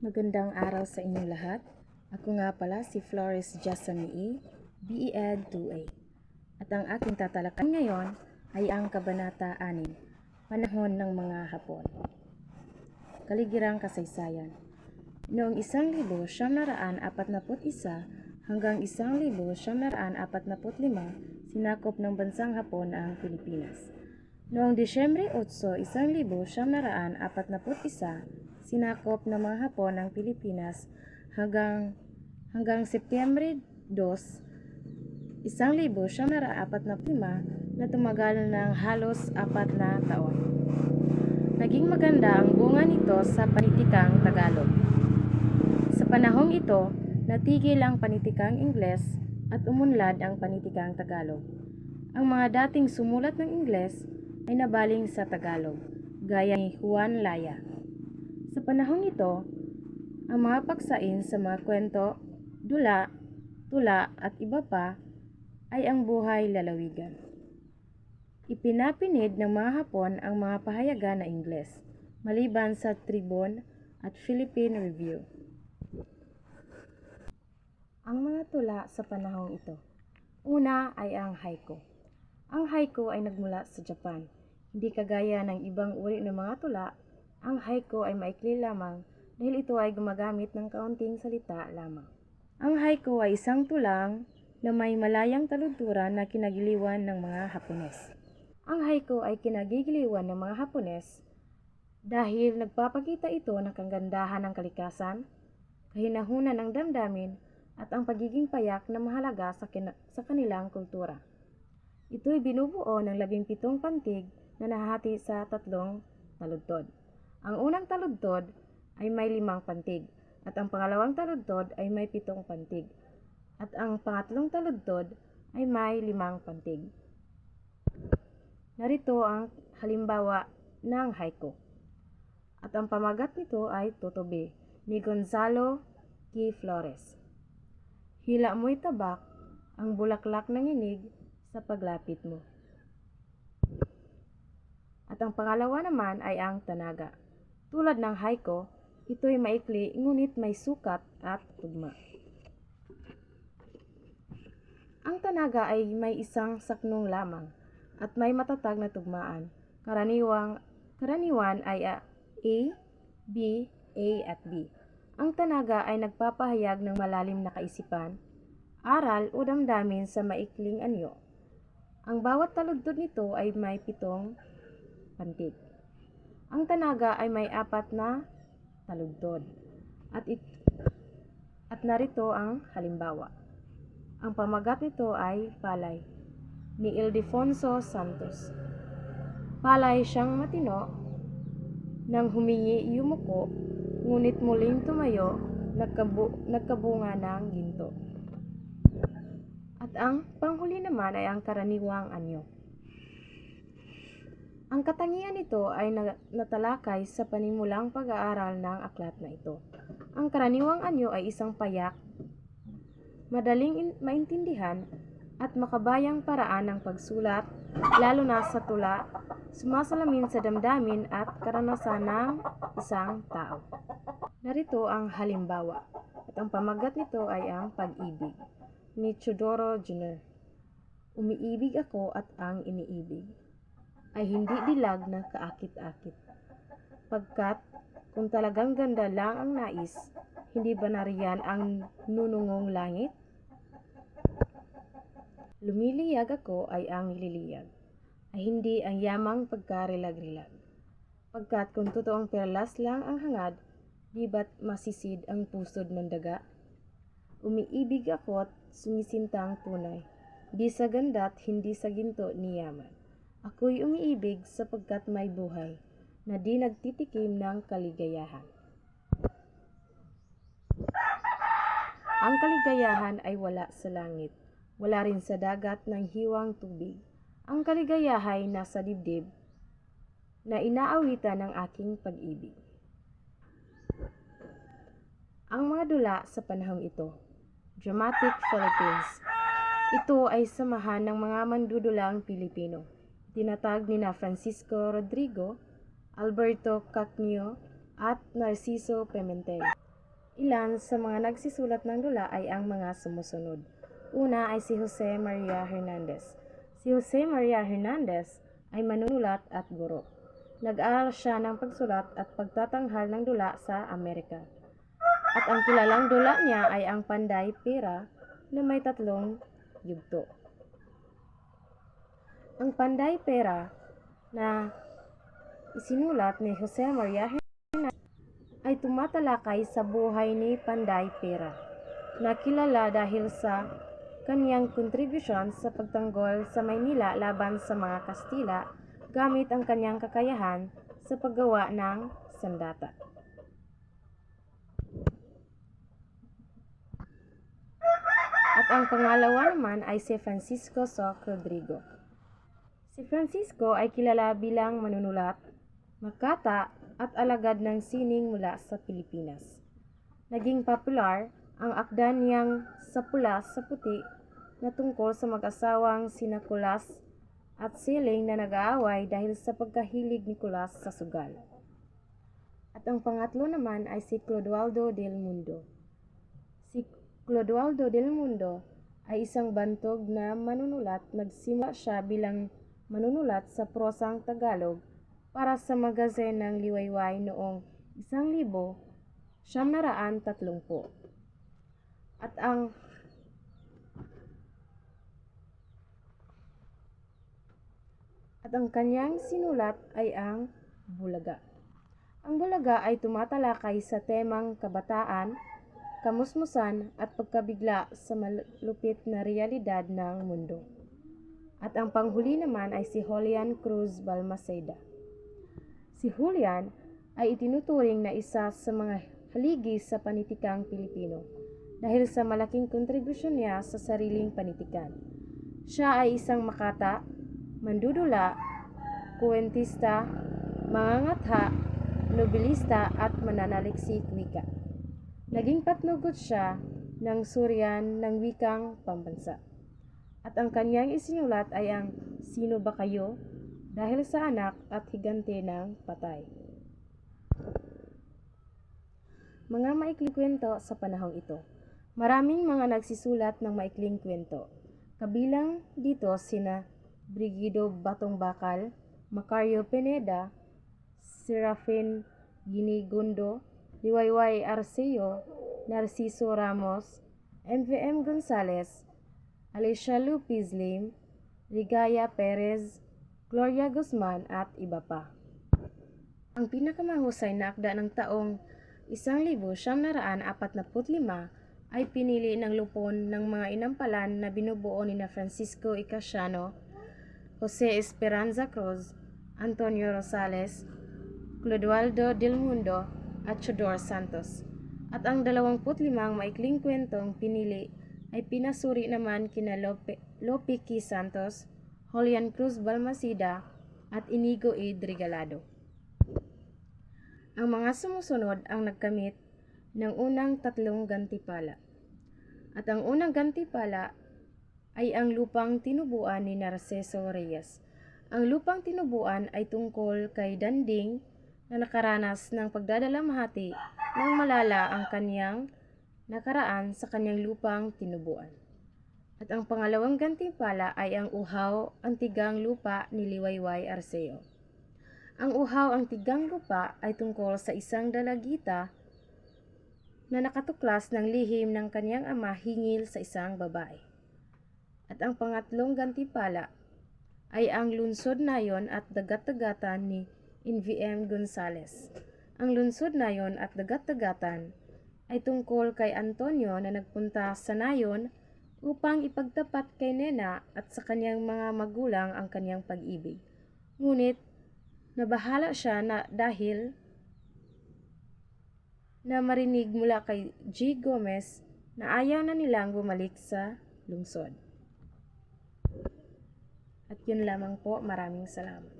Magandang araw sa inyong lahat. Ako nga pala si Flores Jassamee, BEd 2A. At ang aking tatalakayan ngayon ay ang Kabanata 6, Panahon ng mga Hapon. Kaligirang kasaysayan. Noong 1941 hanggang 1945, sinakop ng bansang Hapon ang Pilipinas. Noong Disyembre 8, 1941, sinakop ng mga Hapon ang Pilipinas hanggang Setyembre 2, 1945 na tumagal ng halos 4 na taon. Naging maganda ang bunga nito sa panitikang Tagalog. Sa panahong ito, natigil ang panitikang Ingles at umunlad ang panitikang Tagalog. Ang mga dating sumulat ng Ingles ay nabaling sa Tagalog, gaya ni Juan Laya. Sa panahong ito, ang mga paksain sa mga kwento, dula, tula at iba pa ay ang buhay lalawigan. Ipinapinid ng mga Hapon ang mga pahayagan na Ingles, maliban sa Tribune at Philippine Review. Ang mga tula sa panahong ito. Una ay ang haiku. Ang haiku ay nagmula sa Japan. Hindi kagaya ng ibang uri ng mga tula, ang haiku ay maikli lamang dahil ito ay gumagamit ng kaunting salita lamang. Ang haiku ay isang tulang na may malayang taludturan na kinagiliwan ng mga Hapones. Ang haiku ay kinagigiliwan ng mga Hapones dahil nagpapakita ito ng kagandahan ng kalikasan, kahinahunan ng damdamin, at ang pagiging payak na mahalaga sa kanilang kultura. Ito'y binubuo ng 17 pantig na nahati sa 3 taludtod. Ang unang taludtod ay may 5 pantig, at ang pangalawang taludtod ay may 7 pantig, at ang pangatlong taludtod ay may 5 pantig. Narito ang halimbawa ng haiku. At ang pamagat nito ay Tutubi ni Gonzalo G. Flores. Hila mo'y tabak, ang bulaklak ng inig sa paglapit mo. At ang pangalawa naman ay ang tanaga. Tulad ng haiku, ito'y maikli ngunit may sukat at tugma. Ang tanaga ay may isang saknong lamang at may matatag na tugmaan. Karaniwan ay A, B, A at B. Ang tanaga ay nagpapahayag ng malalim na kaisipan, aral o damdamin sa maikling anyo. Ang bawat taludtod nito ay may 7 pantig. Ang tanaga ay may 4 na taludtod. At narito ang halimbawa. Ang pamagat nito ay Palay ni Ildefonso Santos. Palay siyang matino, nang humingi yumuko, ngunit muling tumayo, nagkabunga ng ginto. At ang panghuli naman ay ang karaniwang anyo. Ang katangian nito ay natalakay sa panimulang pag-aaral ng aklat na ito. Ang karaniwang anyo ay isang payak, madaling maintindihan at makabayang paraan ng pagsulat, lalo na sa tula, sumasalamin sa damdamin at karanasan ng isang tao. Narito ang halimbawa, at ang pamagat nito ay ang Pag-ibig ni Teodoro Jr. Umiibig ako at ang iniibig ay hindi dilag na kaakit-akit. Pagkat kung talagang ganda lang ang nais, hindi ba nariyan ang nunungong langit? Lumiliyag ako ay ang nililiyag, ay hindi ang yamang pagkarilag-rilag. Pagkat kung totoong perlas lang ang hangad, di ba't masisid ang pusod ng daga? Umiibig ako at sumisintang tunay, di sa ganda't hindi sa ginto ni yaman. Ako'y umiibig sapagkat may buhay, na di nagtitikim ng kaligayahan. Ang kaligayahan ay wala sa langit, wala rin sa dagat ng hiwang tubig. Ang kaligayahay nasa dibdib, na inaawitan ng aking pag-ibig. Ang mga dula sa panahong ito. Dramatic Philippines. Ito ay samahan ng mga mandudulang Pilipino. Tinatag ni Francisco Rodrigo, Alberto Cacnio at Narciso Pimentel. Ilan sa mga nagsisulat ng dula ay ang mga sumusunod. Una ay si Jose Maria Hernandez. Si Jose Maria Hernandez ay manunulat at guro. Nag-aral siya ng pagsulat at pagtatanghal ng dula sa Amerika. At ang kilalang dula niya ay ang Panday Pera na may 3 yugto. Ang Panday Pera na isinulat ni Jose Maria Hernandez ay tumatalakay sa buhay ni Panday Pera, na kilala dahil sa kanyang kontribusyon sa pagtanggol sa Maynila laban sa mga Kastila gamit ang kanyang kakayahan sa paggawa ng sandata. At ang pangalawa naman ay si Francisco Soc Rodrigo. Si Francisco ay kilala bilang manunulat, makata at alagad ng sining mula sa Pilipinas. Naging popular ang akda niyang Sa Pula sa Puti na tungkol sa mag-asawang sina Kulas at Siling na nag-aaway dahil sa pagkahilig ni Kulas sa sugal. At ang pangatlo naman ay si Clodoaldo del Mundo. Si Clodoaldo del Mundo ay isang bantog na manunulat. Nagsimula siya bilang manunulat sa prosang Tagalog para sa magazine ng Liwayway noong 1930. At ang kanyang sinulat ay ang Bulaga. Ang Bulaga ay tumatalakay sa temang kabataan, kamusmusan at pagkabigla sa malupit na realidad ng mundo. At ang panghuli naman ay si Julian Cruz Balmaceda. Si Julian ay itinuturing na isa sa mga haligi sa panitikang Pilipino dahil sa malaking kontribusyon niya sa sariling panitikan. Siya ay isang makata, mandudula, kuwentista, mangangatha, nobelista at mananaliksik wika. Naging patnugot siya ng suryan ng wikang pambansa. At ang kanyang isinulat ay ang Sino Ba Kayo? Dahil sa anak at higante ng patay. Mga maikling kwento sa panahong ito. Maraming mga nagsisulat ng maikling kwento. Kabilang dito sina Brigido Batong Bakal, Macario Pineda, Serafin Ginigundo, Liwayway Arceo, Narciso Ramos, MVM Gonzales, Alicia Lupis Lim, Rigaya Perez, Gloria Guzman at iba pa. Ang pinakamahusay na akda ng taong 1945 ay pinili ng lupon ng mga inampalan na binubuo ni Francisco Icasiano, Jose Esperanza Cruz, Antonio Rosales, Clodoaldo del Mundo at Chodor Santos. At ang 25 maikling kwentong pinili ay pinasuri naman kina Lope Q. Santos, Julian Cruz Balmaceda at Inigo A. Regalado. Ang mga sumusunod ang nagkamit ng unang 3 gantimpala. At ang unang gantimpala ay ang lupang tinubuan ni Narciso Reyes. Ang lupang tinubuan ay tungkol kay Danding na nakaranas ng pagdadalamhati ng malala ang kanyang nakaraan sa kanyang lupang tinubuan. At ang pangalawang gantimpala ay ang Uhaw, ang Tigang Lupa ni Liwayway Arceo. Ang Uhaw, ang Tigang Lupa ay tungkol sa isang dalagita na nakatuklas ng lihim ng kanyang ama hingil sa isang babae. At ang pangatlong gantimpala ay ang Lunsod Nayon at Dagat-dagatan ni NVM Gonzales. Ang Lunsod Nayon at Dagat-dagatan ay tungkol kay Antonio na nagpunta sa Nayon upang ipagtapat kay Nena at sa kanyang mga magulang ang kanyang pag-ibig. Ngunit nabahala siya na dahil na marinig mula kay G. Gomez na ayaw na nilang bumalik sa lungsod. At yun lamang po, maraming salamat.